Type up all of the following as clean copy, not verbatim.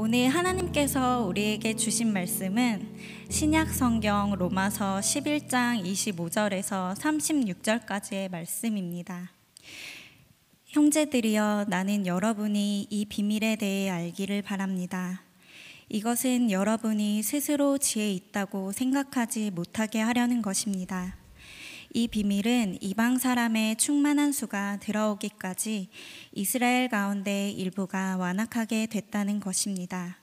오늘 하나님께서 우리에게 주신 말씀은 신약 성경 로마서 11장 25절에서 36절까지의 말씀입니다. 형제들이여, 나는 여러분이 이 비밀에 대해 알기를 바랍니다. 이것은 여러분이 스스로 지혜 있다고 생각하지 못하게 하려는 것입니다. 이 비밀은 이방 사람의 충만한 수가 들어오기까지 이스라엘 가운데 일부가 완악하게 됐다는 것입니다.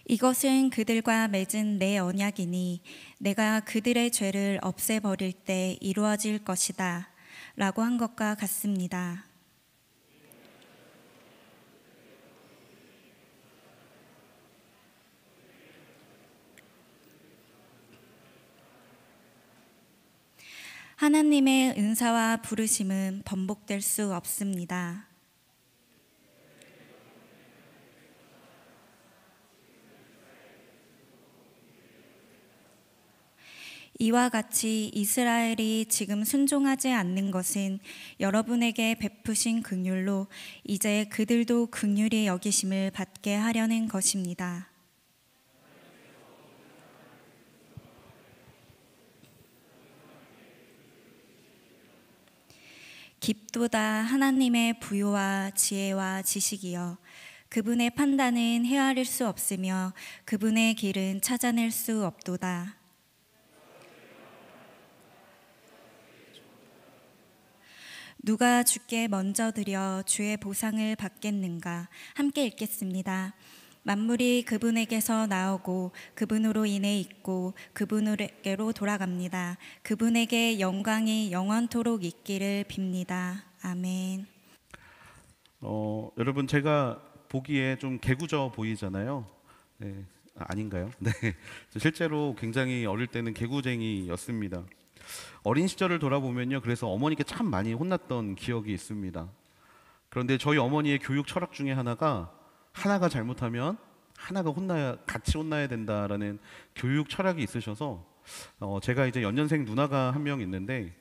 이것은 그들과 맺은 내 언약이니 내가 그들의 죄를 없애버릴 때 이루어질 것이다 라고 한 것과 같습니다. 하나님의 은사와 부르심은 번복될 수 없습니다. 이와 같이 이스라엘이 지금 순종하지 않는 것은 여러분에게 베푸신 긍휼로 이제 그들도 긍휼히 여기심을 받게 하려는 것입니다. 깊도다 하나님의 부요와 지혜와 지식이여, 그분의 판단은 헤아릴 수 없으며 그분의 길은 찾아낼 수 없도다. 누가 주께 먼저 드려 주의 보상을 받겠는가? 함께 읽겠습니다. 만물이 그분에게서 나오고 그분으로 인해 있고 그분에게로 돌아갑니다. 그분에게 영광이 영원토록 있기를 빕니다. 아멘. 여러분, 제가 보기에 좀 개구져 보이잖아요. 네, 아닌가요? 네, 실제로 굉장히 어릴 때는 개구쟁이였습니다. 어린 시절을 돌아보면요, 그래서 어머니께 참 많이 혼났던 기억이 있습니다. 그런데 저희 어머니의 교육 철학 중에 하나가 잘못하면 하나가 같이 혼나야 된다라는 교육 철학이 있으셔서 제가 이제 연년생 누나가 한 명 있는데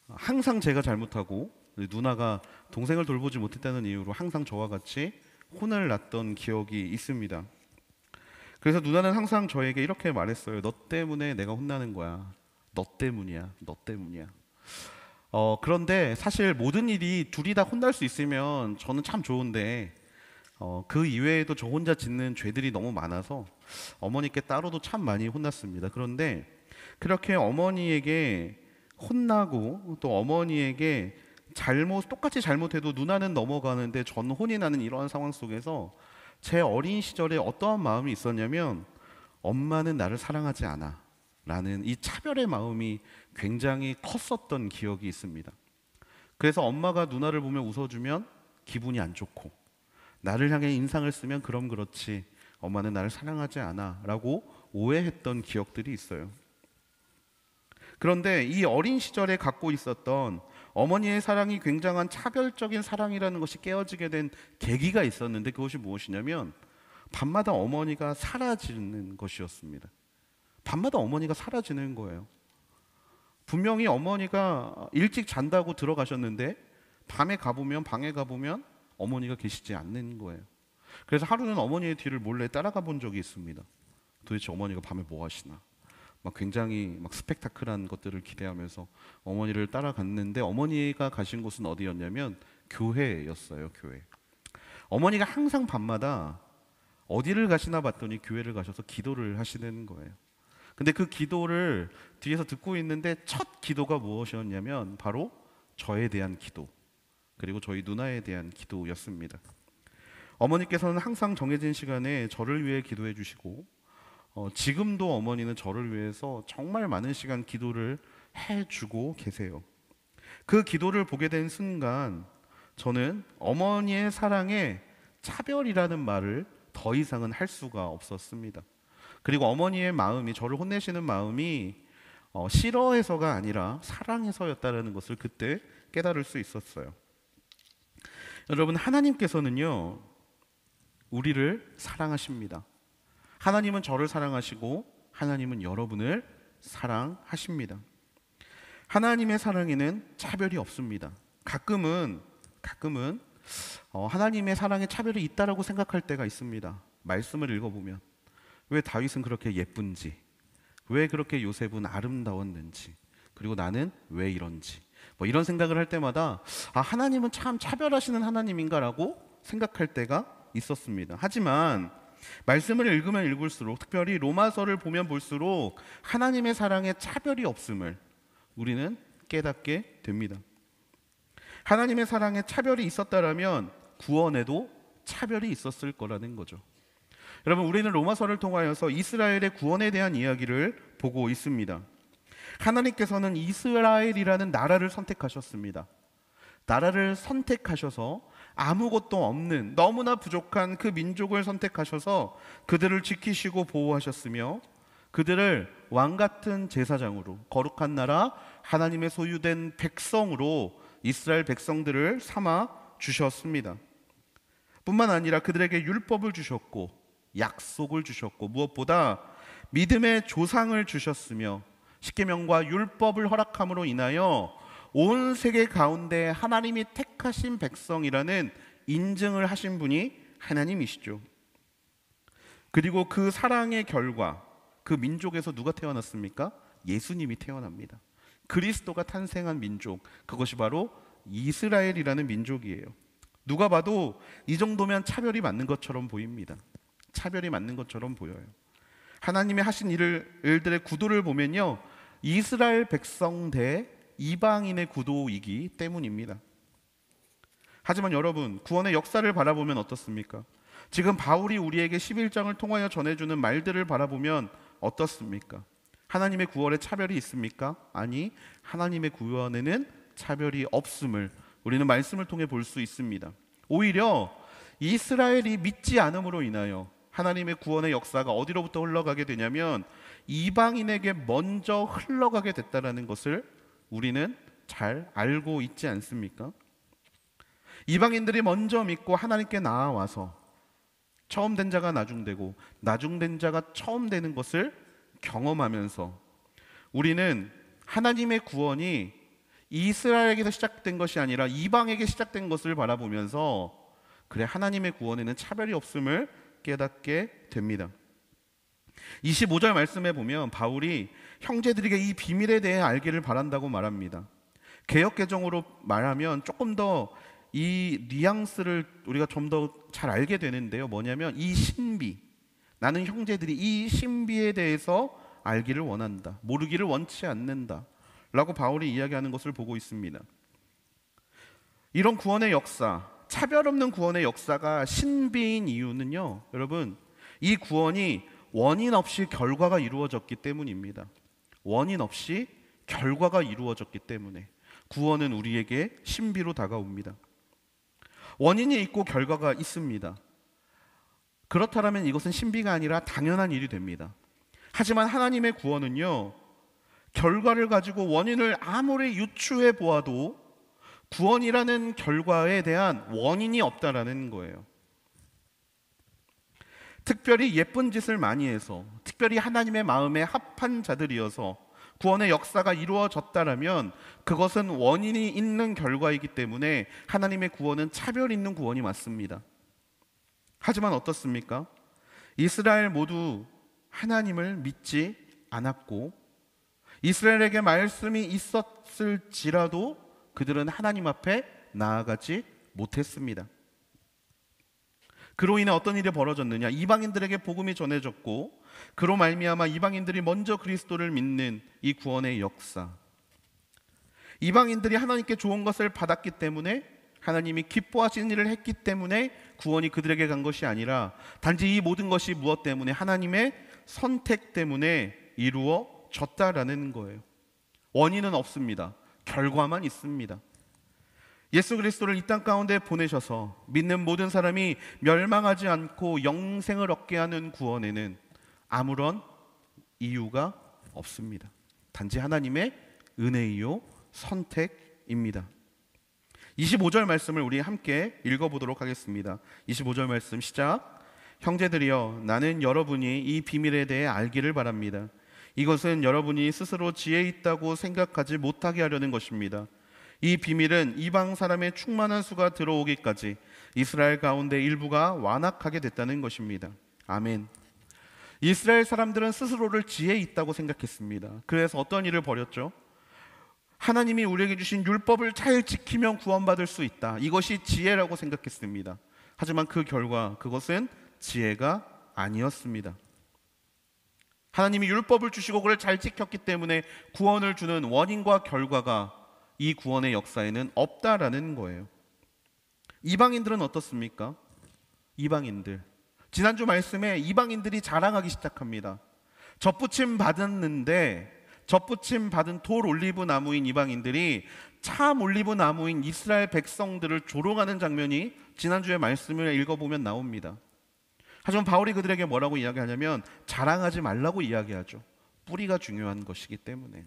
항상 제가 잘못하고 누나가 동생을 돌보지 못했다는 이유로 항상 저와 같이 혼을 났던 기억이 있습니다. 그래서 누나는 항상 저에게 이렇게 말했어요. 너 때문에 내가 혼나는 거야. 너 때문이야. 너 때문이야. 그런데 사실 모든 일이 둘이 다 혼날 수 있으면 저는 참 좋은데 그 이외에도 저 혼자 짓는 죄들이 너무 많아서 어머니께 따로도 참 많이 혼났습니다. 그런데 그렇게 어머니에게 혼나고 또 어머니에게 똑같이 잘못해도 누나는 넘어가는데 저는 혼이 나는 이러한 상황 속에서 제 어린 시절에 어떠한 마음이 있었냐면, 엄마는 나를 사랑하지 않아 라는 이 차별의 마음이 굉장히 컸었던 기억이 있습니다. 그래서 엄마가 누나를 보며 웃어주면 기분이 안 좋고, 나를 향해 인상을 쓰면 그럼 그렇지, 엄마는 나를 사랑하지 않아 라고 오해했던 기억들이 있어요. 그런데 이 어린 시절에 갖고 있었던 어머니의 사랑이 굉장한 차별적인 사랑이라는 것이 깨어지게 된 계기가 있었는데, 그것이 무엇이냐면 밤마다 어머니가 사라지는 것이었습니다. 밤마다 어머니가 사라지는 거예요. 분명히 어머니가 일찍 잔다고 들어가셨는데 방에 가보면 어머니가 계시지 않는 거예요. 그래서 하루는 어머니의 뒤를 몰래 따라가 본 적이 있습니다. 도대체 어머니가 밤에 뭐 하시나, 굉장히 스펙타클한 것들을 기대하면서 어머니를 따라갔는데, 어머니가 가신 곳은 어디였냐면 교회였어요. 교회. 어머니가 항상 밤마다 어디를 가시나 봤더니 교회를 가셔서 기도를 하시는 거예요. 근데 그 기도를 뒤에서 듣고 있는데 첫 기도가 무엇이었냐면 바로 저에 대한 기도, 그리고 저희 누나에 대한 기도였습니다. 어머니께서는 항상 정해진 시간에 저를 위해 기도해 주시고, 지금도 어머니는 저를 위해서 정말 많은 시간 기도를 해주고 계세요. 그 기도를 보게 된 순간 저는 어머니의 사랑에 차별이라는 말을 더 이상은 할 수가 없었습니다. 그리고 어머니의 마음이, 저를 혼내시는 마음이 싫어해서가 아니라 사랑해서였다는 것을 그때 깨달을 수 있었어요. 여러분, 하나님께서는요, 우리를 사랑하십니다. 하나님은 저를 사랑하시고 하나님은 여러분을 사랑하십니다. 하나님의 사랑에는 차별이 없습니다. 가끔은 하나님의 사랑에 차별이 있다라고 생각할 때가 있습니다. 말씀을 읽어보면 왜 다윗은 그렇게 예쁜지, 왜 그렇게 요셉은 아름다웠는지, 그리고 나는 왜 이런지, 뭐 이런 생각을 할 때마다 하나님은 참 차별하시는 하나님인가라고 생각할 때가 있었습니다. 하지만 말씀을 읽으면 읽을수록, 특별히 로마서를 보면 볼수록 하나님의 사랑에 차별이 없음을 우리는 깨닫게 됩니다. 하나님의 사랑에 차별이 있었다라면 구원에도 차별이 있었을 거라는 거죠. 여러분, 우리는 로마서를 통하여서 이스라엘의 구원에 대한 이야기를 보고 있습니다. 하나님께서는 이스라엘이라는 나라를 선택하셨습니다. 나라를 선택하셔서 아무것도 없는, 너무나 부족한 그 민족을 선택하셔서 그들을 지키시고 보호하셨으며 그들을 왕같은 제사장으로, 거룩한 나라, 하나님의 소유된 백성으로 이스라엘 백성들을 삼아 주셨습니다. 뿐만 아니라 그들에게 율법을 주셨고 약속을 주셨고 무엇보다 믿음의 조상을 주셨으며 십계명과 율법을 허락함으로 인하여 온 세계 가운데 하나님이 택하신 백성이라는 인증을 하신 분이 하나님이시죠. 그리고 그 사랑의 결과, 그 민족에서 누가 태어났습니까? 예수님이 태어납니다. 그리스도가 탄생한 민족, 그것이 바로 이스라엘이라는 민족이에요. 누가 봐도 이 정도면 차별이 맞는 것처럼 보입니다. 차별이 맞는 것처럼 보여요. 하나님이 하신 일들의 구도를 보면요, 이스라엘 백성 대 이방인의 구도이기 때문입니다. 하지만 여러분, 구원의 역사를 바라보면 어떻습니까? 지금 바울이 우리에게 11장을 통하여 전해주는 말들을 바라보면 어떻습니까? 하나님의 구원에 차별이 있습니까? 아니, 하나님의 구원에는 차별이 없음을 우리는 말씀을 통해 볼 수 있습니다. 오히려 이스라엘이 믿지 않음으로 인하여 하나님의 구원의 역사가 어디로부터 흘러가게 되냐면 이방인에게 먼저 흘러가게 됐다는 것을 우리는 잘 알고 있지 않습니까? 이방인들이 먼저 믿고 하나님께 나아와서 처음 된 자가 나중되고 나중된 자가 처음 되는 것을 경험하면서 우리는 하나님의 구원이 이스라엘에게서 시작된 것이 아니라 이방에게 시작된 것을 바라보면서 그래, 하나님의 구원에는 차별이 없음을 깨닫게 됩니다. 25절 말씀에 보면 바울이 형제들에게 이 비밀에 대해 알기를 바란다고 말합니다. 개역개정으로 말하면 조금 더 이 뉘앙스를 우리가 좀 더 잘 알게 되는데요. 뭐냐면 이 신비, 나는 형제들이 이 신비에 대해서 알기를 원한다, 모르기를 원치 않는다 라고 바울이 이야기하는 것을 보고 있습니다. 이런 구원의 역사, 차별 없는 구원의 역사가 신비인 이유는요, 여러분, 이 구원이 원인 없이 결과가 이루어졌기 때문입니다. 원인 없이 결과가 이루어졌기 때문에 구원은 우리에게 신비로 다가옵니다. 원인이 있고 결과가 있습니다. 그렇다면 이것은 신비가 아니라 당연한 일이 됩니다. 하지만 하나님의 구원은요, 결과를 가지고 원인을 아무리 유추해 보아도 구원이라는 결과에 대한 원인이 없다라는 거예요. 특별히 예쁜 짓을 많이 해서, 특별히 하나님의 마음에 합한 자들이어서 구원의 역사가 이루어졌다라면 그것은 원인이 있는 결과이기 때문에 하나님의 구원은 차별 있는 구원이 맞습니다. 하지만 어떻습니까? 이스라엘 모두 하나님을 믿지 않았고 이스라엘에게 말씀이 있었을지라도 그들은 하나님 앞에 나아가지 못했습니다. 그로 인해 어떤 일이 벌어졌느냐? 이방인들에게 복음이 전해졌고 그로 말미암아 이방인들이 먼저 그리스도를 믿는 이 구원의 역사, 이방인들이 하나님께 좋은 것을 받았기 때문에, 하나님이 기뻐하시는 일을 했기 때문에 구원이 그들에게 간 것이 아니라 단지 이 모든 것이 무엇 때문에? 하나님의 선택 때문에 이루어졌다라는 거예요. 원인은 없습니다. 결과만 있습니다. 예수 그리스도를 이 땅 가운데 보내셔서 믿는 모든 사람이 멸망하지 않고 영생을 얻게 하는 구원에는 아무런 이유가 없습니다. 단지 하나님의 은혜이요 선택입니다. 25절 말씀을 우리 함께 읽어보도록 하겠습니다. 25절 말씀 시작. 형제들이여, 나는 여러분이 이 비밀에 대해 알기를 바랍니다. 이것은 여러분이 스스로 지혜 있다고 생각하지 못하게 하려는 것입니다. 이 비밀은 이방 사람의 충만한 수가 들어오기까지 이스라엘 가운데 일부가 완악하게 됐다는 것입니다. 아멘. 이스라엘 사람들은 스스로를 지혜 있다고 생각했습니다. 그래서 어떤 일을 벌였죠? 하나님이 우리에게 주신 율법을 잘 지키면 구원받을 수 있다. 이것이 지혜라고 생각했습니다. 하지만 그 결과 그것은 지혜가 아니었습니다. 하나님이 율법을 주시고 그걸 잘 지켰기 때문에 구원을 주는 원인과 결과가 이 구원의 역사에는 없다라는 거예요. 이방인들은 어떻습니까? 이방인들, 지난주 말씀에 이방인들이 자랑하기 시작합니다. 접붙임 받았는데 접붙임 받은 돌 올리브 나무인 이방인들이 참 올리브 나무인 이스라엘 백성들을 조롱하는 장면이 지난주에 말씀을 읽어보면 나옵니다. 하지만 바울이 그들에게 뭐라고 이야기하냐면 자랑하지 말라고 이야기하죠. 뿌리가 중요한 것이기 때문에.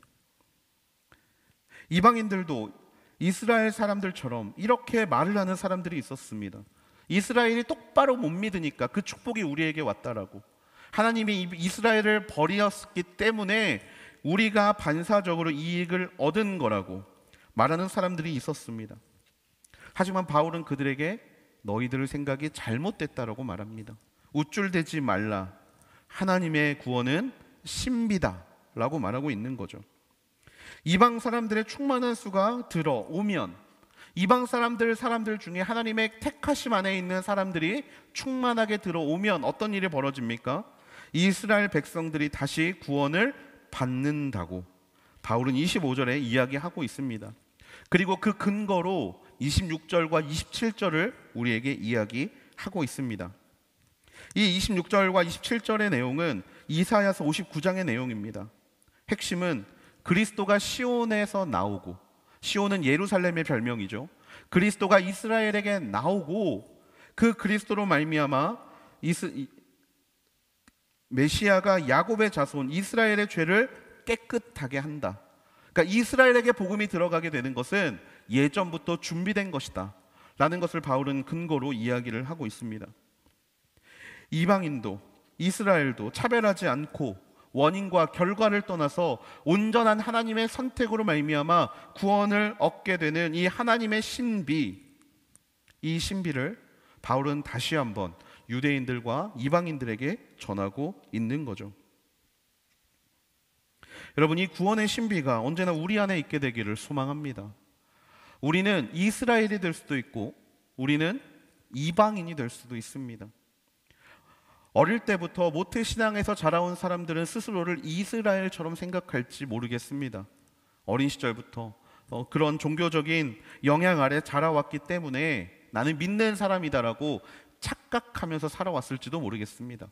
이방인들도 이스라엘 사람들처럼 이렇게 말을 하는 사람들이 있었습니다. 이스라엘이 똑바로 못 믿으니까 그 축복이 우리에게 왔다라고, 하나님이 이스라엘을 버리었기 때문에 우리가 반사적으로 이익을 얻은 거라고 말하는 사람들이 있었습니다. 하지만 바울은 그들에게 너희들 생각이 잘못됐다라고 말합니다. 우쭐대지 말라. 하나님의 구원은 신비다 라고 말하고 있는 거죠. 이방 사람들의 충만한 수가 들어오면, 이방 사람들 중에 하나님의 택하심 안에 있는 사람들이 충만하게 들어오면 어떤 일이 벌어집니까? 이스라엘 백성들이 다시 구원을 받는다고 바울은 25절에 이야기하고 있습니다. 그리고 그 근거로 26절과 27절을 우리에게 이야기하고 있습니다. 이 26절과 27절의 내용은 이사야서 59장의 내용입니다. 핵심은 그리스도가 시온에서 나오고, 시온은 예루살렘의 별명이죠. 그리스도가 이스라엘에게 나오고 그 그리스도로 말미암아 메시아가 야곱의 자손 이스라엘의 죄를 깨끗하게 한다. 그러니까 이스라엘에게 복음이 들어가게 되는 것은 예전부터 준비된 것이다 라는 것을 바울은 근거로 이야기를 하고 있습니다. 이방인도 이스라엘도 차별하지 않고 원인과 결과를 떠나서 온전한 하나님의 선택으로 말미암아 구원을 얻게 되는 이 하나님의 신비, 이 신비를 바울은 다시 한번 유대인들과 이방인들에게 전하고 있는 거죠. 여러분, 이 구원의 신비가 언제나 우리 안에 있게 되기를 소망합니다. 우리는 이스라엘이 될 수도 있고 우리는 이방인이 될 수도 있습니다. 어릴 때부터 모태신앙에서 자라온 사람들은 스스로를 이스라엘처럼 생각할지 모르겠습니다. 어린 시절부터 그런 종교적인 영향 아래 자라왔기 때문에 나는 믿는 사람이다라고 착각하면서 살아왔을지도 모르겠습니다.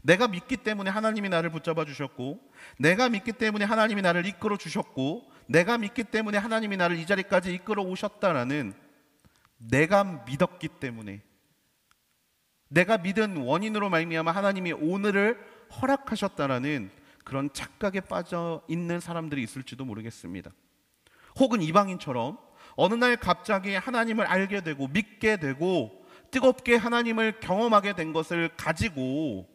내가 믿기 때문에 하나님이 나를 붙잡아 주셨고, 내가 믿기 때문에 하나님이 나를 이끌어 주셨고, 내가 믿기 때문에 하나님이 나를 이 자리까지 이끌어 오셨다라는, 내가 믿었기 때문에, 내가 믿은 원인으로 말미암아 하나님이 오늘을 허락하셨다라는 그런 착각에 빠져 있는 사람들이 있을지도 모르겠습니다. 혹은 이방인처럼 어느 날 갑자기 하나님을 알게 되고 믿게 되고 뜨겁게 하나님을 경험하게 된 것을 가지고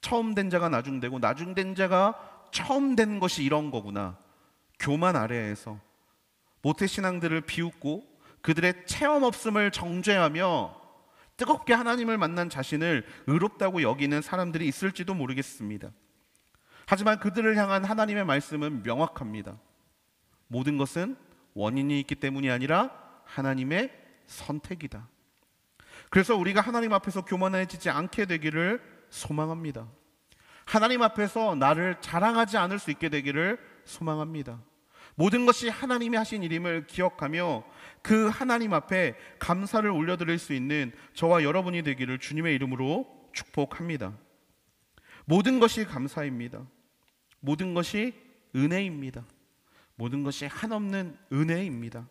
처음 된 자가 나중되고 나중된 자가 처음 된 것이 이런 거구나, 교만 아래에서 모태신앙들을 비웃고 그들의 체험 없음을 정죄하며 뜨겁게 하나님을 만난 자신을 의롭다고 여기는 사람들이 있을지도 모르겠습니다. 하지만 그들을 향한 하나님의 말씀은 명확합니다. 모든 것은 원인이 있기 때문이 아니라 하나님의 선택이다. 그래서 우리가 하나님 앞에서 교만해지지 않게 되기를 소망합니다. 하나님 앞에서 나를 자랑하지 않을 수 있게 되기를 소망합니다. 모든 것이 하나님이 하신 일임을 기억하며 그 하나님 앞에 감사를 올려드릴 수 있는 저와 여러분이 되기를 주님의 이름으로 축복합니다. 모든 것이 감사입니다. 모든 것이 은혜입니다. 모든 것이 한없는 은혜입니다.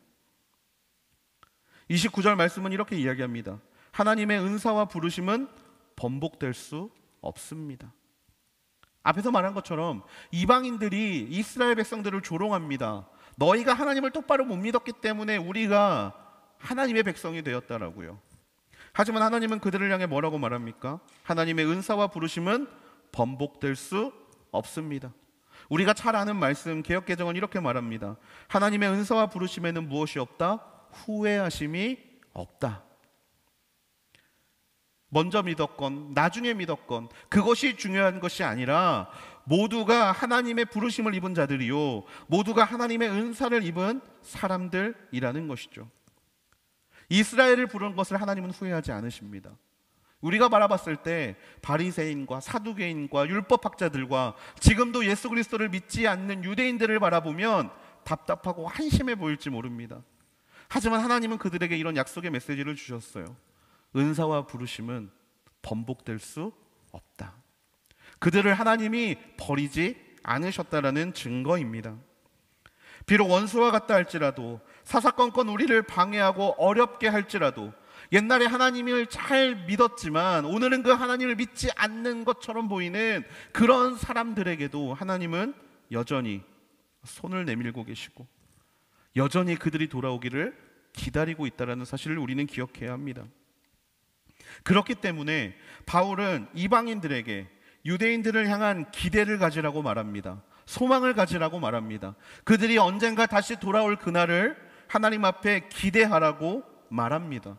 29절 말씀은 이렇게 이야기합니다. 하나님의 은사와 부르심은 번복될 수 없습니다. 앞에서 말한 것처럼 이방인들이 이스라엘 백성들을 조롱합니다. 너희가 하나님을 똑바로 못 믿었기 때문에 우리가 하나님의 백성이 되었다라고요. 하지만 하나님은 그들을 향해 뭐라고 말합니까? 하나님의 은사와 부르심은 번복될 수 없습니다. 우리가 잘 아는 말씀 개역개정은 이렇게 말합니다. 하나님의 은사와 부르심에는 무엇이 없다? 후회하심이 없다. 먼저 믿었건 나중에 믿었건 그것이 중요한 것이 아니라 모두가 하나님의 부르심을 입은 자들이요, 모두가 하나님의 은사를 입은 사람들이라는 것이죠. 이스라엘을 부른 것을 하나님은 후회하지 않으십니다. 우리가 바라봤을 때 바리새인과 사두개인과 율법학자들과 지금도 예수 그리스도를 믿지 않는 유대인들을 바라보면 답답하고 한심해 보일지 모릅니다. 하지만 하나님은 그들에게 이런 약속의 메시지를 주셨어요. 은사와 부르심은 번복될 수 없다. 그들을 하나님이 버리지 않으셨다라는 증거입니다. 비록 원수와 같다 할지라도, 사사건건 우리를 방해하고 어렵게 할지라도, 옛날에 하나님을 잘 믿었지만 오늘은 그 하나님을 믿지 않는 것처럼 보이는 그런 사람들에게도 하나님은 여전히 손을 내밀고 계시고 여전히 그들이 돌아오기를 기다리고 있다는 사실을 우리는 기억해야 합니다. 그렇기 때문에 바울은 이방인들에게 유대인들을 향한 기대를 가지라고 말합니다. 소망을 가지라고 말합니다. 그들이 언젠가 다시 돌아올 그날을 하나님 앞에 기대하라고 말합니다.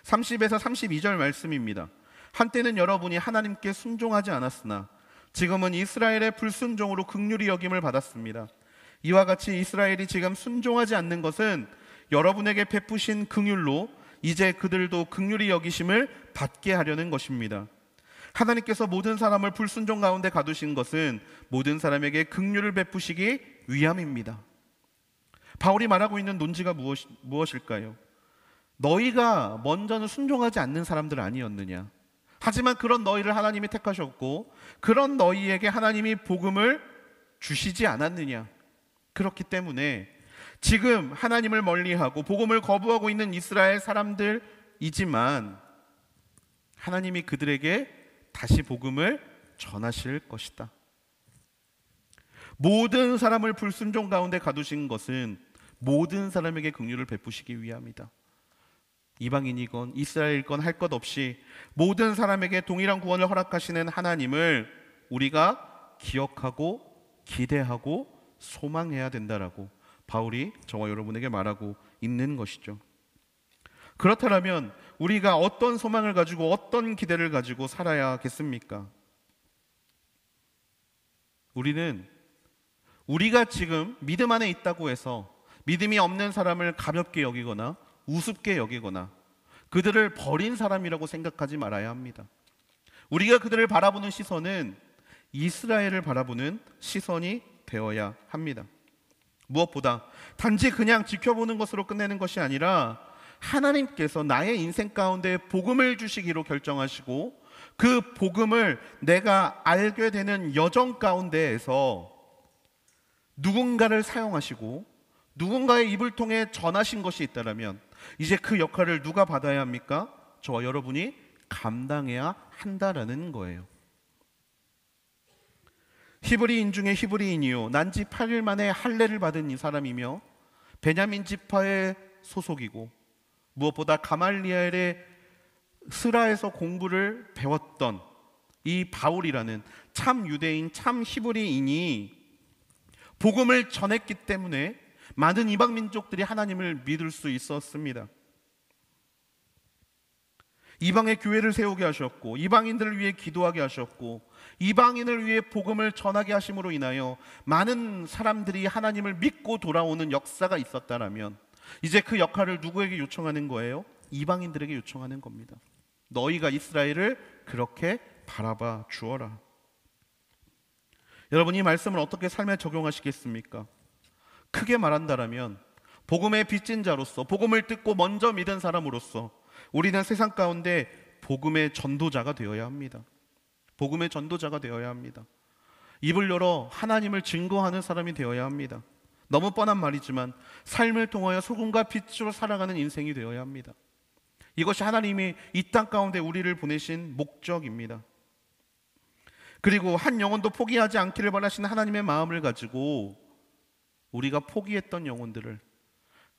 30에서 32절 말씀입니다. 한때는 여러분이 하나님께 순종하지 않았으나 지금은 이스라엘의 불순종으로 긍휼히 여김을 받았습니다. 이와 같이 이스라엘이 지금 순종하지 않는 것은 여러분에게 베푸신 긍휼로 이제 그들도 긍휼히 여기심을 받게 하려는 것입니다. 하나님께서 모든 사람을 불순종 가운데 가두신 것은 모든 사람에게 긍휼을 베푸시기 위함입니다. 바울이 말하고 있는 논지가 무엇일까요? 너희가 먼저는 순종하지 않는 사람들 아니었느냐? 하지만 그런 너희를 하나님이 택하셨고 그런 너희에게 하나님이 복음을 주시지 않았느냐? 그렇기 때문에 지금 하나님을 멀리하고 복음을 거부하고 있는 이스라엘 사람들이지만 하나님이 그들에게 다시 복음을 전하실 것이다. 모든 사람을 불순종 가운데 가두신 것은 모든 사람에게 긍휼을 베푸시기 위함이다. 이방인이건 이스라엘이건 할 것 없이 모든 사람에게 동일한 구원을 허락하시는 하나님을 우리가 기억하고 기대하고 소망해야 된다라고 바울이 저와 여러분에게 말하고 있는 것이죠. 그렇다면 우리가 어떤 소망을 가지고 어떤 기대를 가지고 살아야겠습니까? 우리는 우리가 지금 믿음 안에 있다고 해서 믿음이 없는 사람을 가볍게 여기거나 우습게 여기거나 그들을 버린 사람이라고 생각하지 말아야 합니다. 우리가 그들을 바라보는 시선은 이스라엘을 바라보는 시선이 되어야 합니다. 무엇보다 단지 그냥 지켜보는 것으로 끝내는 것이 아니라 하나님께서 나의 인생 가운데 복음을 주시기로 결정하시고 그 복음을 내가 알게 되는 여정 가운데에서 누군가를 사용하시고 누군가의 입을 통해 전하신 것이 있다면 이제 그 역할을 누가 받아야 합니까? 저와 여러분이 감당해야 한다라는 거예요. 히브리인 중에 히브리인이요 난지 8일 만에 할례를 받은 이 사람이며 베냐민 지파의 소속이고 무엇보다 가말리엘의 스라에서 공부를 배웠던 이 바울이라는 참 유대인, 참 히브리인이 복음을 전했기 때문에 많은 이방 민족들이 하나님을 믿을 수 있었습니다. 이방의 교회를 세우게 하셨고 이방인들을 위해 기도하게 하셨고 이방인을 위해 복음을 전하게 하심으로 인하여 많은 사람들이 하나님을 믿고 돌아오는 역사가 있었다라면 이제 그 역할을 누구에게 요청하는 거예요? 이방인들에게 요청하는 겁니다. 너희가 이스라엘을 그렇게 바라봐 주어라. 여러분, 이 말씀을 어떻게 삶에 적용하시겠습니까? 크게 말한다면 복음의 빚진 자로서, 복음을 듣고 먼저 믿은 사람으로서 우리는 세상 가운데 복음의 전도자가 되어야 합니다. 복음의 전도자가 되어야 합니다. 입을 열어 하나님을 증거하는 사람이 되어야 합니다. 너무 뻔한 말이지만 삶을 통하여 소금과 빛으로 살아가는 인생이 되어야 합니다. 이것이 하나님이 이 땅 가운데 우리를 보내신 목적입니다. 그리고 한 영혼도 포기하지 않기를 바라시는 하나님의 마음을 가지고 우리가 포기했던 영혼들을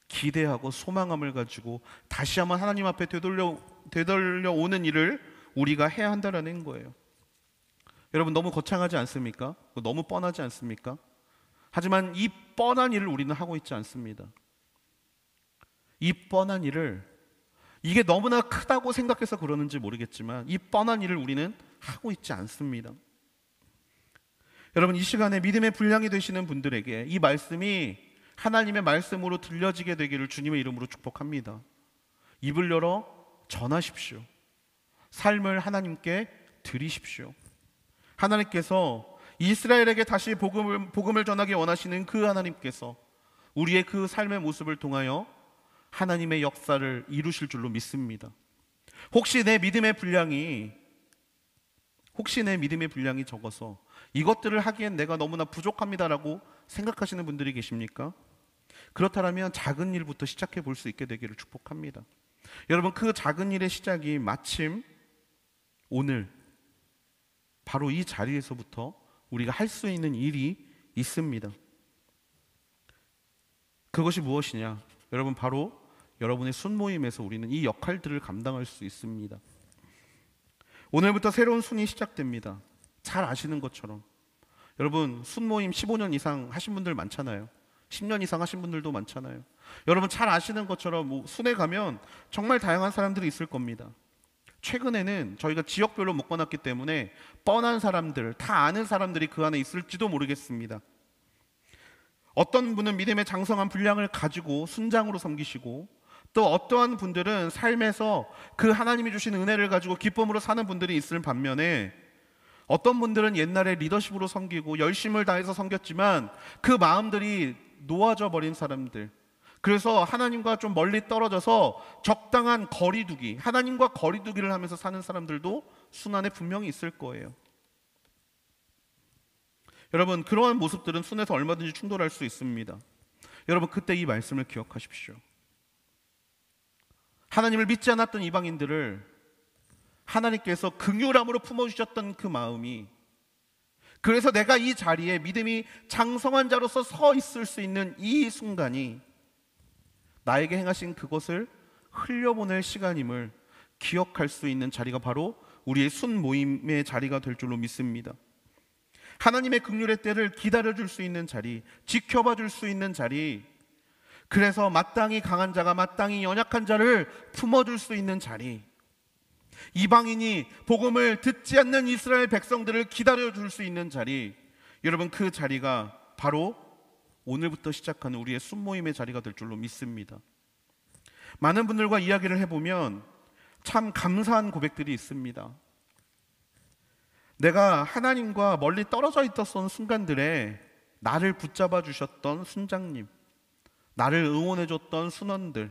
기대하고 소망함을 가지고 다시 한번 하나님 앞에 되돌려 오는 일을 우리가 해야 한다는 거예요. 여러분 너무 거창하지 않습니까? 너무 뻔하지 않습니까? 하지만 이 뻔한 일을 우리는 하고 있지 않습니다. 이 뻔한 일을, 이게 너무나 크다고 생각해서 그러는지 모르겠지만 이 뻔한 일을 우리는 하고 있지 않습니다. 여러분, 이 시간에 믿음의 분량이 되시는 분들에게 이 말씀이 하나님의 말씀으로 들려지게 되기를 주님의 이름으로 축복합니다. 입을 열어 전하십시오. 삶을 하나님께 드리십시오. 하나님께서 이스라엘에게 다시 복음을 전하기 원하시는 그 하나님께서 우리의 그 삶의 모습을 통하여 하나님의 역사를 이루실 줄로 믿습니다. 혹시 내 믿음의 분량이 적어서 이것들을 하기엔 내가 너무나 부족합니다라고 생각하시는 분들이 계십니까? 그렇다면 작은 일부터 시작해 볼 수 있게 되기를 축복합니다. 여러분, 그 작은 일의 시작이 마침 오늘 바로 이 자리에서부터 우리가 할 수 있는 일이 있습니다. 그것이 무엇이냐? 여러분, 바로 여러분의 순모임에서 우리는 이 역할들을 감당할 수 있습니다. 오늘부터 새로운 순이 시작됩니다. 잘 아시는 것처럼 여러분, 순모임 15년 이상 하신 분들 많잖아요. 10년 이상 하신 분들도 많잖아요. 여러분 잘 아시는 것처럼 순에 가면 정말 다양한 사람들이 있을 겁니다. 최근에는 저희가 지역별로 묶어놨기 때문에 뻔한 사람들, 다 아는 사람들이 그 안에 있을지도 모르겠습니다. 어떤 분은 믿음의 장성한 분량을 가지고 순장으로 섬기시고, 또 어떠한 분들은 삶에서 그 하나님이 주신 은혜를 가지고 기쁨으로 사는 분들이 있을 반면에, 어떤 분들은 옛날에 리더십으로 섬기고 열심을 다해서 섬겼지만 그 마음들이 놓아져 버린 사람들, 그래서 하나님과 좀 멀리 떨어져서 적당한 거리두기, 하나님과 거리두기를 하면서 사는 사람들도 순 안에 분명히 있을 거예요. 여러분, 그러한 모습들은 순에서 얼마든지 충돌할 수 있습니다. 여러분, 그때 이 말씀을 기억하십시오. 하나님을 믿지 않았던 이방인들을 하나님께서 긍휼함으로 품어주셨던 그 마음이, 그래서 내가 이 자리에 믿음이 장성한 자로서 서 있을 수 있는 이 순간이 나에게 행하신 그것을 흘려보낼 시간임을 기억할 수 있는 자리가 바로 우리의 순모임의 자리가 될 줄로 믿습니다. 하나님의 긍휼의 때를 기다려줄 수 있는 자리, 지켜봐줄 수 있는 자리, 그래서 마땅히 강한 자가 마땅히 연약한 자를 품어줄 수 있는 자리, 이방인이 복음을 듣지 않는 이스라엘 백성들을 기다려줄 수 있는 자리, 여러분 그 자리가 바로 오늘부터 시작하는 우리의 순모임의 자리가 될 줄로 믿습니다. 많은 분들과 이야기를 해보면 참 감사한 고백들이 있습니다. 내가 하나님과 멀리 떨어져 있었던 순간들에 나를 붙잡아 주셨던 순장님, 나를 응원해줬던 순원들,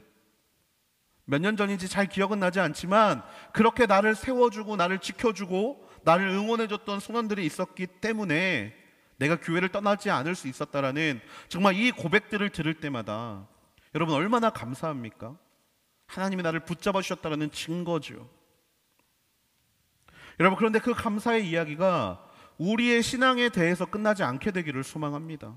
몇 년 전인지 잘 기억은 나지 않지만 그렇게 나를 세워주고 나를 지켜주고 나를 응원해줬던 순원들이 있었기 때문에 내가 교회를 떠나지 않을 수 있었다라는, 정말 이 고백들을 들을 때마다 여러분 얼마나 감사합니까? 하나님이 나를 붙잡아 주셨다라는 증거죠. 여러분, 그런데 그 감사의 이야기가 우리의 신앙에 대해서 끝나지 않게 되기를 소망합니다.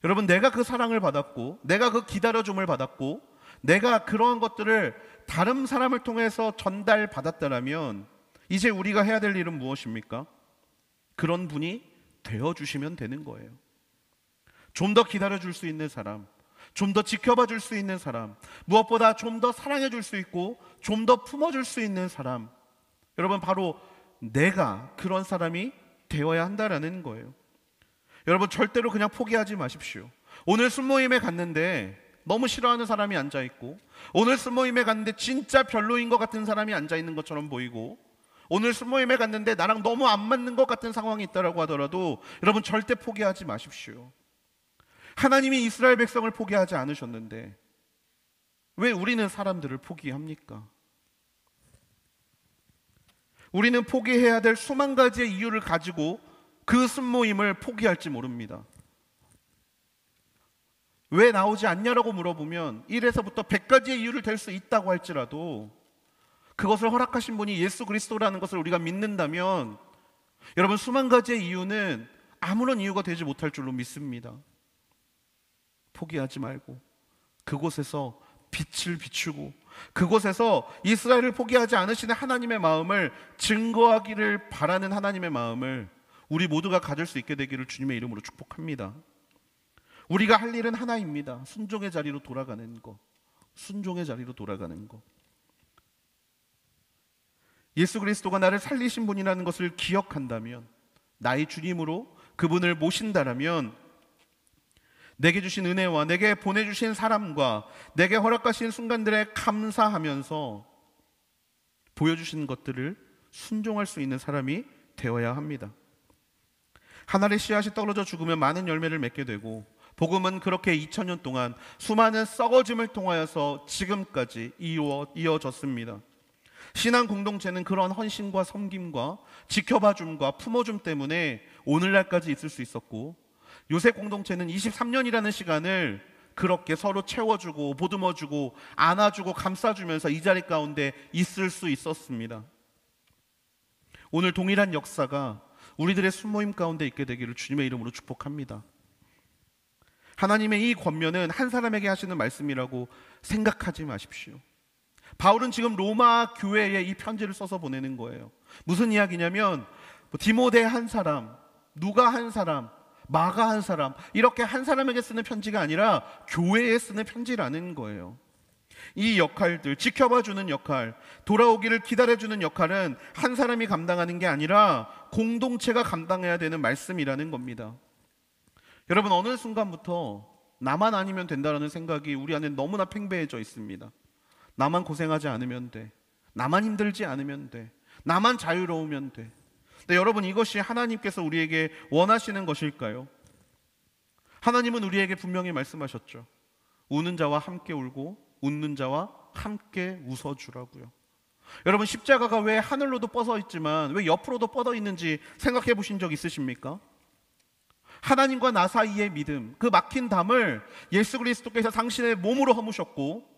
여러분, 내가 그 사랑을 받았고, 내가 그 기다려줌을 받았고, 내가 그러한 것들을 다른 사람을 통해서 전달받았다면 이제 우리가 해야 될 일은 무엇입니까? 그런 분이 되어주시면 되는 거예요. 좀 더 기다려줄 수 있는 사람, 좀 더 지켜봐 줄 수 있는 사람, 무엇보다 좀 더 사랑해 줄 수 있고 좀 더 품어줄 수 있는 사람, 여러분 바로 내가 그런 사람이 되어야 한다라는 거예요. 여러분 절대로 그냥 포기하지 마십시오. 오늘 순모임에 갔는데 너무 싫어하는 사람이 앉아있고, 오늘 순모임에 갔는데 진짜 별로인 것 같은 사람이 앉아있는 것처럼 보이고, 오늘 순모임에 갔는데 나랑 너무 안 맞는 것 같은 상황이 있다라고 하더라도 여러분 절대 포기하지 마십시오. 하나님이 이스라엘 백성을 포기하지 않으셨는데 왜 우리는 사람들을 포기합니까? 우리는 포기해야 될 수만 가지의 이유를 가지고 그 순모임을 포기할지 모릅니다. 왜 나오지 않냐라고 물어보면 1에서부터 100가지의 이유를 댈 수 있다고 할지라도 그것을 허락하신 분이 예수 그리스도라는 것을 우리가 믿는다면 여러분 수만 가지의 이유는 아무런 이유가 되지 못할 줄로 믿습니다. 포기하지 말고 그곳에서 빛을 비추고 그곳에서 이스라엘을 포기하지 않으시는 하나님의 마음을 증거하기를 바라는 하나님의 마음을 우리 모두가 가질 수 있게 되기를 주님의 이름으로 축복합니다. 우리가 할 일은 하나입니다. 순종의 자리로 돌아가는 것. 순종의 자리로 돌아가는 것. 예수 그리스도가 나를 살리신 분이라는 것을 기억한다면, 나의 주님으로 그분을 모신다라면, 내게 주신 은혜와 내게 보내주신 사람과 내게 허락하신 순간들에 감사하면서 보여주신 것들을 순종할 수 있는 사람이 되어야 합니다. 하늘의 씨앗이 떨어져 죽으면 많은 열매를 맺게 되고, 복음은 그렇게 2000년 동안 수많은 썩어짐을 통하여서 지금까지 이어졌습니다. 신앙 공동체는 그런 헌신과 섬김과 지켜봐줌과 품어줌 때문에 오늘날까지 있을 수 있었고, 요새 공동체는 23년이라는 시간을 그렇게 서로 채워주고 보듬어주고 안아주고 감싸주면서 이 자리 가운데 있을 수 있었습니다. 오늘 동일한 역사가 우리들의 순모임 가운데 있게 되기를 주님의 이름으로 축복합니다. 하나님의 이 권면은 한 사람에게 하시는 말씀이라고 생각하지 마십시오. 바울은 지금 로마 교회에 이 편지를 써서 보내는 거예요. 무슨 이야기냐면 디모데 한 사람, 누가 한 사람, 마가 한 사람, 이렇게 한 사람에게 쓰는 편지가 아니라 교회에 쓰는 편지라는 거예요. 이 역할들, 지켜봐주는 역할, 돌아오기를 기다려주는 역할은 한 사람이 감당하는 게 아니라 공동체가 감당해야 되는 말씀이라는 겁니다. 여러분, 어느 순간부터 나만 아니면 된다는 생각이 우리 안에 너무나 팽배해져 있습니다. 나만 고생하지 않으면 돼, 나만 힘들지 않으면 돼, 나만 자유로우면 돼. 근데 여러분, 이것이 하나님께서 우리에게 원하시는 것일까요? 하나님은 우리에게 분명히 말씀하셨죠. 우는 자와 함께 울고 웃는 자와 함께 웃어주라고요. 여러분, 십자가가 왜 하늘로도 뻗어 있지만 왜 옆으로도 뻗어 있는지 생각해 보신 적 있으십니까? 하나님과 나 사이의 믿음, 그 막힌 담을 예수 그리스도께서 당신의 몸으로 허무셨고,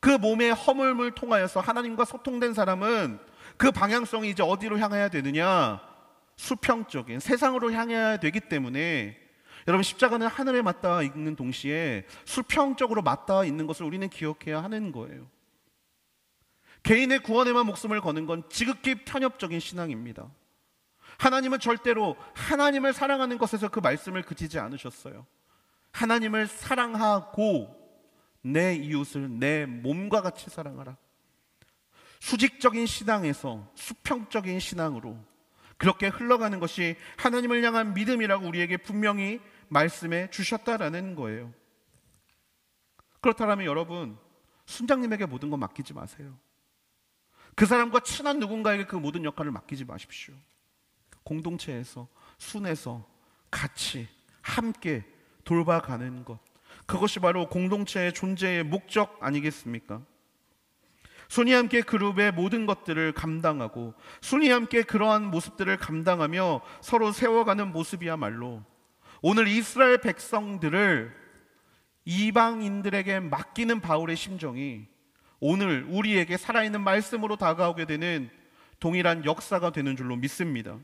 그 몸의 허물을 통하여서 하나님과 소통된 사람은 그 방향성이 이제 어디로 향해야 되느냐? 수평적인 세상으로 향해야 되기 때문에, 여러분, 십자가는 하늘에 맞닿아 있는 동시에 수평적으로 맞닿아 있는 것을 우리는 기억해야 하는 거예요. 개인의 구원에만 목숨을 거는 건 지극히 편협적인 신앙입니다. 하나님은 절대로 하나님을 사랑하는 것에서 그 말씀을 그치지 않으셨어요. 하나님을 사랑하고 내 이웃을 내 몸과 같이 사랑하라. 수직적인 신앙에서 수평적인 신앙으로 그렇게 흘러가는 것이 하나님을 향한 믿음이라고 우리에게 분명히 말씀해 주셨다라는 거예요. 그렇다면 여러분, 순장님에게 모든 거 맡기지 마세요. 그 사람과 친한 누군가에게 그 모든 역할을 맡기지 마십시오. 공동체에서, 순에서 같이 함께 돌봐가는 것, 그것이 바로 공동체의 존재의 목적 아니겠습니까? 순이 함께 그룹의 모든 것들을 감당하고 순이 함께 그러한 모습들을 감당하며 서로 세워가는 모습이야말로 오늘 이스라엘 백성들을 이방인들에게 맡기는 바울의 심정이 오늘 우리에게 살아있는 말씀으로 다가오게 되는 동일한 역사가 되는 줄로 믿습니다.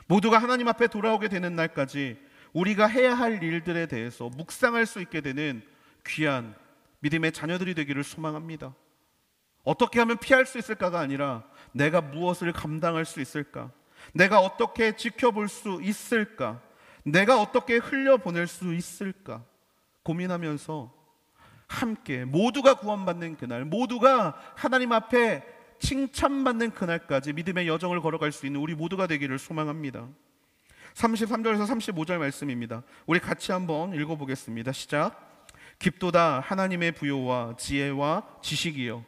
모두가 하나님 앞에 돌아오게 되는 날까지 우리가 해야 할 일들에 대해서 묵상할 수 있게 되는 귀한 믿음의 자녀들이 되기를 소망합니다. 어떻게 하면 피할 수 있을까가 아니라 내가 무엇을 감당할 수 있을까? 내가 어떻게 지켜볼 수 있을까? 내가 어떻게 흘려보낼 수 있을까? 고민하면서 함께 모두가 구원받는 그날, 모두가 하나님 앞에 칭찬받는 그날까지 믿음의 여정을 걸어갈 수 있는 우리 모두가 되기를 소망합니다. 33절에서 35절 말씀입니다. 우리 같이 한번 읽어보겠습니다. 시작. 깊도다 하나님의 부요와 지혜와 지식이요,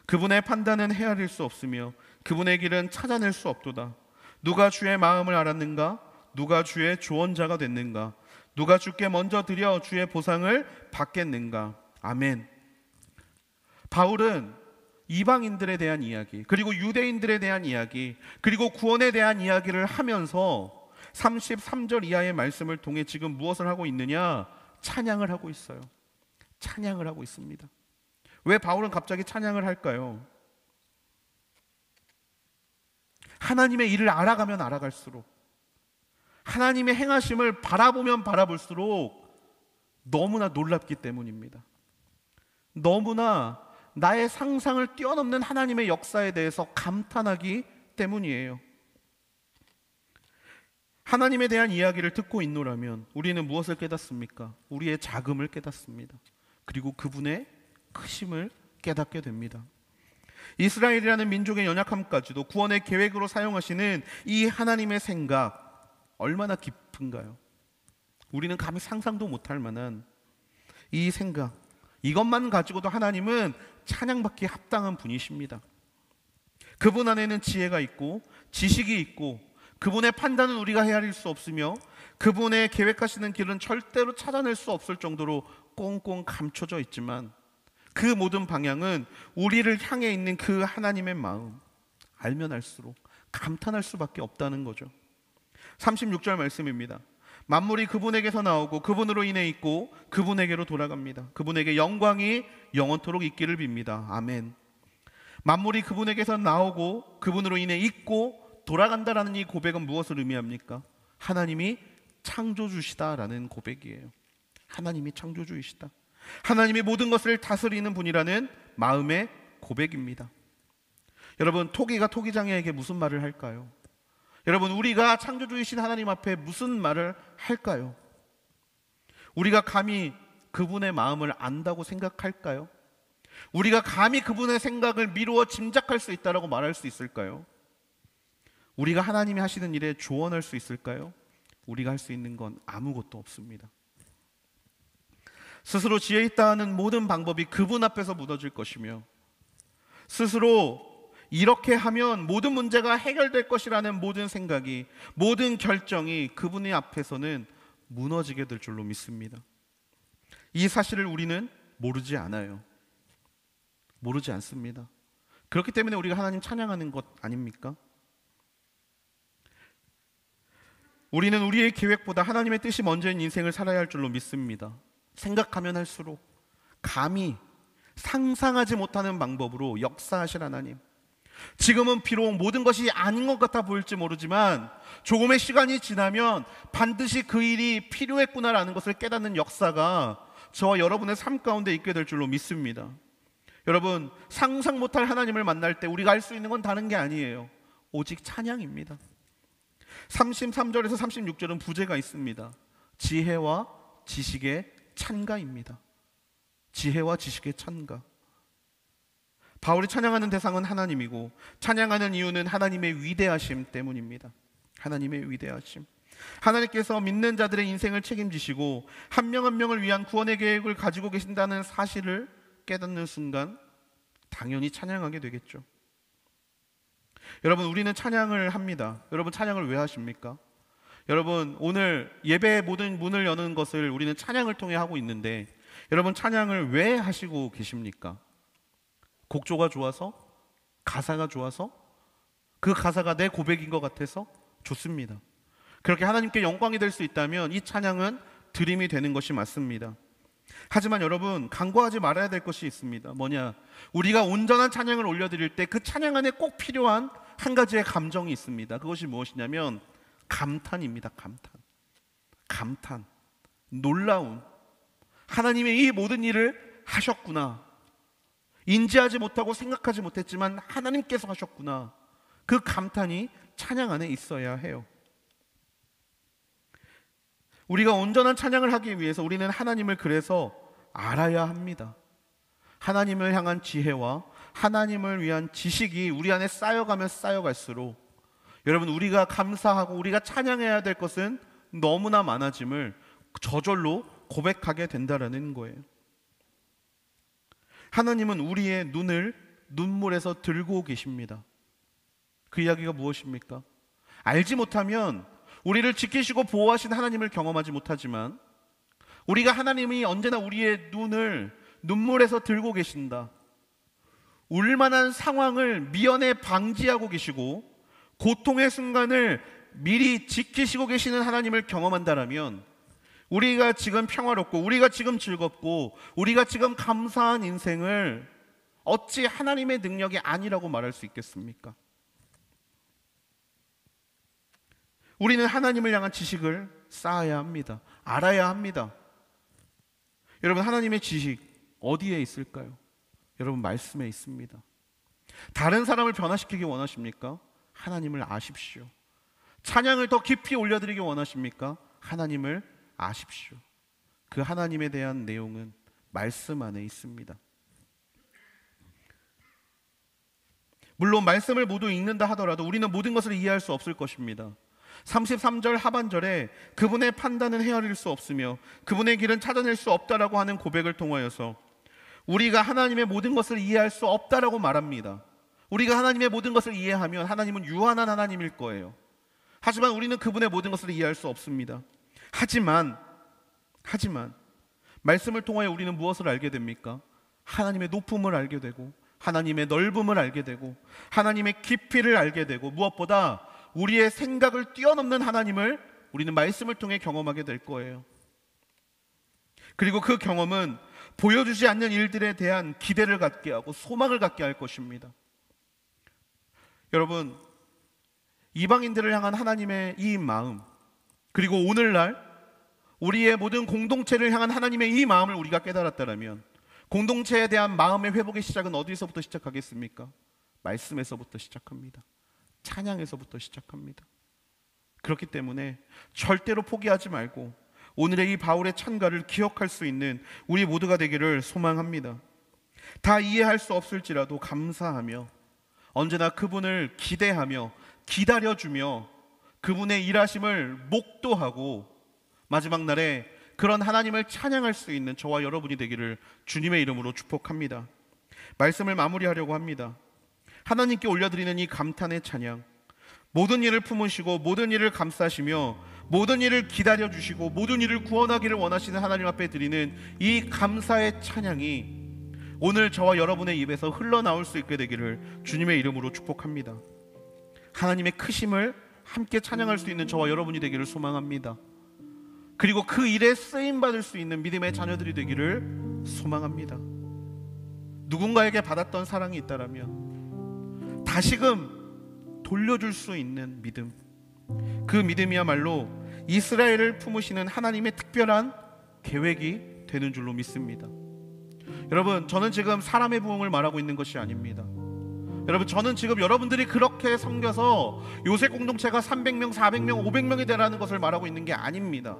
그분의 판단은 헤아릴 수 없으며 그분의 길은 찾아낼 수 없도다. 누가 주의 마음을 알았는가? 누가 주의 조언자가 됐는가? 누가 주께 먼저 드려 주의 보상을 받겠는가? 아멘. 바울은 이방인들에 대한 이야기, 그리고 유대인들에 대한 이야기, 그리고 구원에 대한 이야기를 하면서 33절 이하의 말씀을 통해 지금 무엇을 하고 있느냐? 찬양을 하고 있어요. 찬양을 하고 있습니다. 왜 바울은 갑자기 찬양을 할까요? 하나님의 일을 알아가면 알아갈수록, 하나님의 행하심을 바라보면 바라볼수록 너무나 놀랍기 때문입니다. 너무나 나의 상상을 뛰어넘는 하나님의 역사에 대해서 감탄하기 때문이에요. 하나님에 대한 이야기를 듣고 있노라면 우리는 무엇을 깨닫습니까? 우리의 작음을 깨닫습니다. 그리고 그분의 크심을 깨닫게 됩니다. 이스라엘이라는 민족의 연약함까지도 구원의 계획으로 사용하시는 이 하나님의 생각, 얼마나 깊은가요? 우리는 감히 상상도 못할 만한 이 생각, 이것만 가지고도 하나님은 찬양받기에 합당한 분이십니다. 그분 안에는 지혜가 있고 지식이 있고 그분의 판단은 우리가 헤아릴 수 없으며 그분의 계획하시는 길은 절대로 찾아낼 수 없을 정도로 꽁꽁 감춰져 있지만 그 모든 방향은 우리를 향해 있는 그 하나님의 마음, 알면 알수록 감탄할 수밖에 없다는 거죠. 36절 말씀입니다. 만물이 그분에게서 나오고 그분으로 인해 있고 그분에게로 돌아갑니다. 그분에게 영광이 영원토록 있기를 빕니다. 아멘. 만물이 그분에게서 나오고 그분으로 인해 있고 돌아간다라는 이 고백은 무엇을 의미합니까? 하나님이 창조주시다라는 고백이에요. 하나님이 창조주이시다. 하나님이 모든 것을 다스리는 분이라는 마음의 고백입니다. 여러분, 토기가 토기장애에게 무슨 말을 할까요? 여러분, 우리가 창조주이신 하나님 앞에 무슨 말을 할까요? 우리가 감히 그분의 마음을 안다고 생각할까요? 우리가 감히 그분의 생각을 미루어 짐작할 수 있다라고 말할 수 있을까요? 우리가 하나님이 하시는 일에 조언할 수 있을까요? 우리가 할 수 있는 건 아무것도 없습니다. 스스로 지혜 있다 하는 모든 방법이 그분 앞에서 무너질 것이며 스스로 이렇게 하면 모든 문제가 해결될 것이라는 모든 생각이, 모든 결정이 그분의 앞에서는 무너지게 될 줄로 믿습니다. 이 사실을 우리는 모르지 않아요. 모르지 않습니다. 그렇기 때문에 우리가 하나님 찬양하는 것 아닙니까? 우리는 우리의 계획보다 하나님의 뜻이 먼저인 인생을 살아야 할 줄로 믿습니다. 생각하면 할수록 감히 상상하지 못하는 방법으로 역사하실 하나님, 지금은 비록 모든 것이 아닌 것 같아 보일지 모르지만 조금의 시간이 지나면 반드시 그 일이 필요했구나라는 것을 깨닫는 역사가 저와 여러분의 삶 가운데 있게 될 줄로 믿습니다. 여러분, 상상 못할 하나님을 만날 때 우리가 할 수 있는 건 다른 게 아니에요. 오직 찬양입니다. 33절에서 36절은 부제가 있습니다. 지혜와 지식의 찬가입니다. 지혜와 지식의 찬가. 바울이 찬양하는 대상은 하나님이고 찬양하는 이유는 하나님의 위대하심 때문입니다. 하나님의 위대하심. 하나님께서 믿는 자들의 인생을 책임지시고 한 명 한 명을 위한 구원의 계획을 가지고 계신다는 사실을 깨닫는 순간 당연히 찬양하게 되겠죠. 여러분, 우리는 찬양을 합니다. 여러분, 찬양을 왜 하십니까? 여러분, 오늘 예배의 모든 문을 여는 것을 우리는 찬양을 통해 하고 있는데 여러분, 찬양을 왜 하시고 계십니까? 곡조가 좋아서? 가사가 좋아서? 그 가사가 내 고백인 것 같아서? 좋습니다. 그렇게 하나님께 영광이 될 수 있다면 이 찬양은 드림이 되는 것이 맞습니다. 하지만 여러분, 간과하지 말아야 될 것이 있습니다. 뭐냐? 우리가 온전한 찬양을 올려드릴 때 그 찬양 안에 꼭 필요한 한 가지의 감정이 있습니다. 그것이 무엇이냐면 감탄입니다. 감탄. 놀라움. 하나님의 이 모든 일을 하셨구나. 인지하지 못하고 생각하지 못했지만 하나님께서 하셨구나. 그 감탄이 찬양 안에 있어야 해요. 우리가 온전한 찬양을 하기 위해서 우리는 하나님을 그래서 알아야 합니다. 하나님을 향한 지혜와 하나님을 위한 지식이 우리 안에 쌓여가면 쌓여갈수록 여러분, 우리가 감사하고 우리가 찬양해야 될 것은 너무나 많아짐을 저절로 고백하게 된다라는 거예요. 하나님은 우리의 눈을 눈물에서 들고 계십니다. 그 이야기가 무엇입니까? 알지 못하면 우리를 지키시고 보호하신 하나님을 경험하지 못하지만 우리가 하나님이 언제나 우리의 눈을 눈물에서 들고 계신다. 울만한 상황을 미연에 방지하고 계시고 고통의 순간을 미리 지키시고 계시는 하나님을 경험한다라면 우리가 지금 평화롭고 우리가 지금 즐겁고 우리가 지금 감사한 인생을 어찌 하나님의 능력이 아니라고 말할 수 있겠습니까? 우리는 하나님을 향한 지식을 쌓아야 합니다. 알아야 합니다. 여러분, 하나님의 지식 어디에 있을까요? 여러분 말씀에 있습니다. 다른 사람을 변화시키기 원하십니까? 하나님을 아십시오. 찬양을 더 깊이 올려드리기 원하십니까? 하나님을 아십시오. 그 하나님에 대한 내용은 말씀 안에 있습니다. 물론 말씀을 모두 읽는다 하더라도 우리는 모든 것을 이해할 수 없을 것입니다. 33절 하반절에 그분의 판단은 헤아릴 수 없으며 그분의 길은 찾아낼 수 없다라고 하는 고백을 통하여서 우리가 하나님의 모든 것을 이해할 수 없다라고 말합니다. 우리가 하나님의 모든 것을 이해하면 하나님은 유한한 하나님일 거예요. 하지만 우리는 그분의 모든 것을 이해할 수 없습니다. 하지만 말씀을 통하여 우리는 무엇을 알게 됩니까? 하나님의 높음을 알게 되고 하나님의 넓음을 알게 되고 하나님의 깊이를 알게 되고 무엇보다 우리의 생각을 뛰어넘는 하나님을 우리는 말씀을 통해 경험하게 될 거예요. 그리고 그 경험은 보여주지 않는 일들에 대한 기대를 갖게 하고 소망을 갖게 할 것입니다. 여러분, 이방인들을 향한 하나님의 이 마음, 그리고 오늘날 우리의 모든 공동체를 향한 하나님의 이 마음을 우리가 깨달았다면 공동체에 대한 마음의 회복의 시작은 어디서부터 시작하겠습니까? 말씀에서부터 시작합니다. 찬양에서부터 시작합니다. 그렇기 때문에 절대로 포기하지 말고 오늘의 이 바울의 찬가를 기억할 수 있는 우리 모두가 되기를 소망합니다. 다 이해할 수 없을지라도 감사하며 언제나 그분을 기대하며 기다려주며 그분의 일하심을 목도하고 마지막 날에 그런 하나님을 찬양할 수 있는 저와 여러분이 되기를 주님의 이름으로 축복합니다. 말씀을 마무리하려고 합니다. 하나님께 올려드리는 이 감탄의 찬양, 모든 일을 품으시고 모든 일을 감싸시며 모든 일을 기다려주시고 모든 일을 구원하기를 원하시는 하나님 앞에 드리는 이 감사의 찬양이 오늘 저와 여러분의 입에서 흘러나올 수 있게 되기를 주님의 이름으로 축복합니다. 하나님의 크심을 함께 찬양할 수 있는 저와 여러분이 되기를 소망합니다. 그리고 그 일에 쓰임받을 수 있는 믿음의 자녀들이 되기를 소망합니다. 누군가에게 받았던 사랑이 있다면 다시금 돌려줄 수 있는 믿음, 그 믿음이야말로 이스라엘을 품으시는 하나님의 특별한 계획이 되는 줄로 믿습니다. 여러분, 저는 지금 사람의 부흥을 말하고 있는 것이 아닙니다. 여러분, 저는 지금 여러분들이 그렇게 섬겨서 요셉 공동체가 300명, 400명, 500명이 되라는 것을 말하고 있는 게 아닙니다.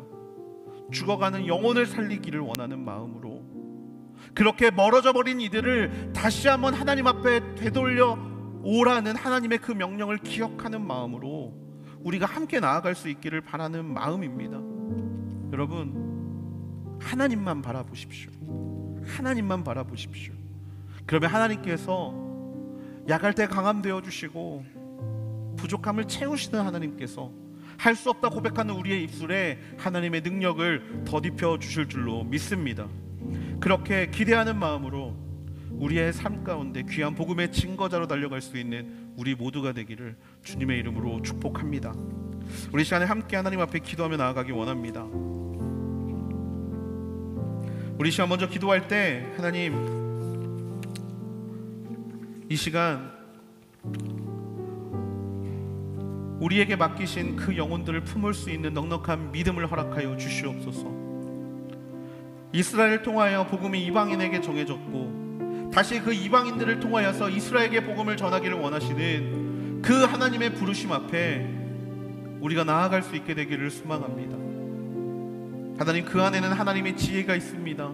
죽어가는 영혼을 살리기를 원하는 마음으로 그렇게 멀어져 버린 이들을 다시 한번 하나님 앞에 되돌려 오라는 하나님의 그 명령을 기억하는 마음으로 우리가 함께 나아갈 수 있기를 바라는 마음입니다. 여러분, 하나님만 바라보십시오. 하나님만 바라보십시오. 그러면 하나님께서 약할 때 강함 되어 주시고 부족함을 채우시는 하나님께서 할 수 없다 고백하는 우리의 입술에 하나님의 능력을 덧입혀 주실 줄로 믿습니다. 그렇게 기대하는 마음으로 우리의 삶 가운데 귀한 복음의 증거자로 달려갈 수 있는 우리 모두가 되기를 주님의 이름으로 축복합니다. 우리 시간에 함께 하나님 앞에 기도하며 나아가기 원합니다. 우리 시간 먼저 기도할 때 하나님, 이 시간 우리에게 맡기신 그 영혼들을 품을 수 있는 넉넉한 믿음을 허락하여 주시옵소서. 이스라엘을 통하여 복음이 이방인에게 정해졌고 다시 그 이방인들을 통하여서 이스라엘에게 복음을 전하기를 원하시는 그 하나님의 부르심 앞에 우리가 나아갈 수 있게 되기를 소망합니다. 하나님, 그 안에는 하나님의 지혜가 있습니다.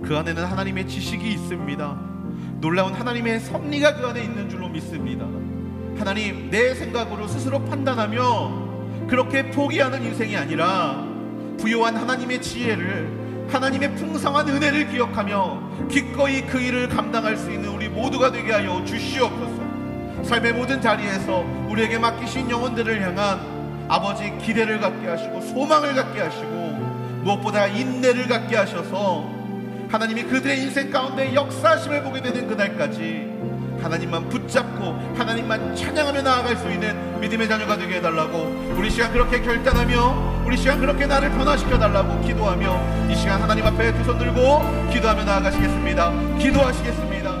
그 안에는 하나님의 지식이 있습니다. 놀라운 하나님의 섭리가 그 안에 있는 줄로 믿습니다. 하나님, 내 생각으로 스스로 판단하며 그렇게 포기하는 인생이 아니라 부요한 하나님의 지혜를, 하나님의 풍성한 은혜를 기억하며 기꺼이 그 일을 감당할 수 있는 우리 모두가 되게 하여 주시옵소서. 삶의 모든 자리에서 우리에게 맡기신 영혼들을 향한 아버지 기대를 갖게 하시고 소망을 갖게 하시고 무엇보다 인내를 갖게 하셔서 하나님이 그들의 인생 가운데 역사하심을 보게 되는 그날까지 하나님만 붙잡고 하나님만 찬양하며 나아갈 수 있는 믿음의 자녀가 되게 해달라고, 우리 시간 그렇게 결단하며 우리 시간 그렇게 나를 변화시켜달라고 기도하며 이 시간 하나님 앞에 두 손 들고 기도하며 나아가시겠습니다. 기도하시겠습니다.